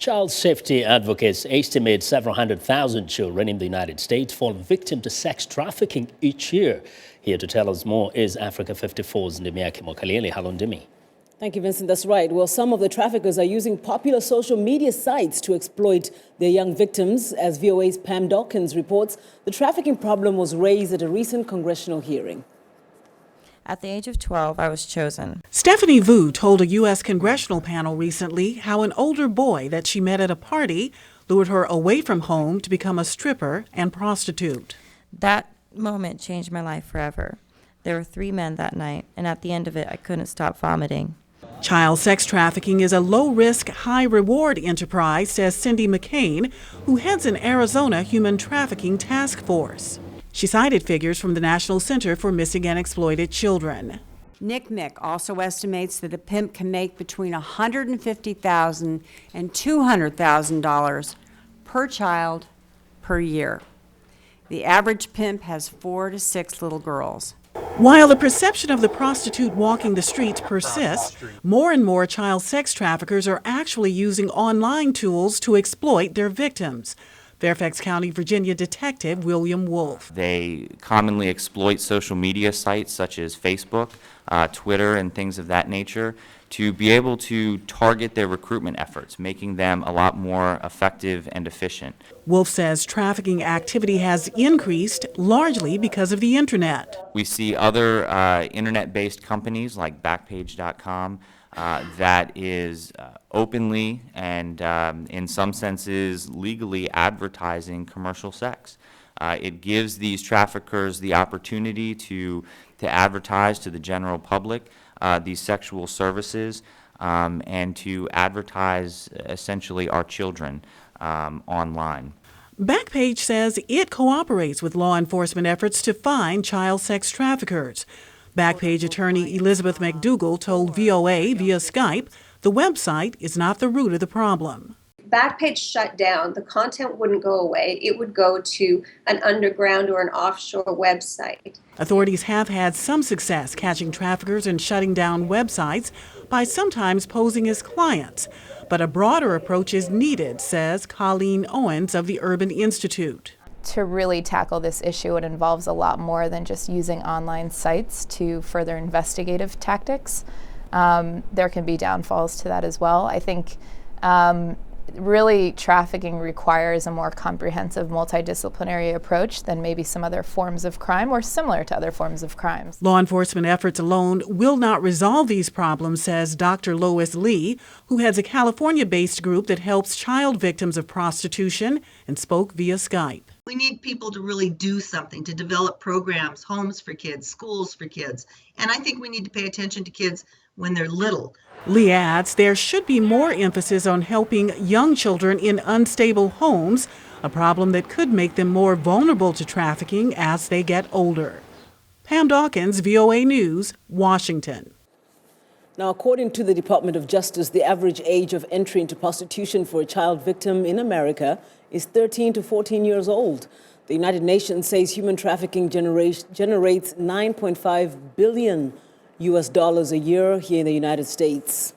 Child safety advocates estimate several 100,000 children in the United States fall victim to sex trafficking each year. Here to tell us more is Africa 54's Ndemiaki Mokalele. Hello, Ndemi. Thank you, Vincent. That's right. Well, some of the traffickers are using popular social media sites to exploit their young victims. As VOA's Pam Dawkins reports, the trafficking problem was raised at a recent congressional hearing. At the age of 12, I was chosen. Stephanie Vu told a U.S. congressional panel recently how an older boy that she met at a party lured her away from home to become a stripper and prostitute. That moment changed my life forever. There were 3 men that night, and at the end of it, I couldn't stop vomiting. Child sex trafficking is a low-risk, high-reward enterprise, says Cindy McCain, who heads an Arizona human trafficking task force. She cited figures from the National Center for Missing and Exploited Children. NCMEC also estimates that a pimp can make between $150,000 and $200,000 per child per year. The average pimp has 4 to 6 little girls. While the perception of the prostitute walking the streets persists, more and more child sex traffickers are actually using online tools to exploit their victims. Fairfax County, Virginia Detective William Wolf. They commonly exploit social media sites such as Facebook, Twitter, and things of that nature to be able to target their recruitment efforts, making them a lot more effective and efficient. Wolf says trafficking activity has increased largely because of the internet. We see other internet-based companies like Backpage.com that is openly and in some senses legally advertising commercial sex. It gives these traffickers the opportunity to advertise to the general public these sexual services and to advertise essentially our children online. Backpage says it cooperates with law enforcement efforts to find child sex traffickers. Backpage attorney Elizabeth McDougall told VOA via Skype the website is not the root of the problem. Backpage shut down, the content wouldn't go away. It would go to an underground or an offshore website. Authorities have had some success catching traffickers and shutting down websites by sometimes posing as clients. But a broader approach is needed, says Colleen Owens of the Urban Institute. To really tackle this issue, it involves a lot more than just using online sites to further investigative tactics. There can be downfalls to that as well. I think really trafficking requires a more comprehensive multidisciplinary approach than maybe some other forms of crime or similar to other forms of crimes. Law enforcement efforts alone will not resolve these problems, says Dr. Lois Lee, who heads a California-based group that helps child victims of prostitution and spoke via Skype. We need people to really do something, to develop programs, homes for kids, schools for kids. And I think we need to pay attention to kids when they're little. Lee adds there should be more emphasis on helping young children in unstable homes, a problem that could make them more vulnerable to trafficking as they get older. Pam Dawkins, VOA News, Washington. Now, according to the Department of Justice, the average age of entry into prostitution for a child victim in America is 13 to 14 years old. The United Nations says human trafficking generates $9.5 billion a year here in the United States.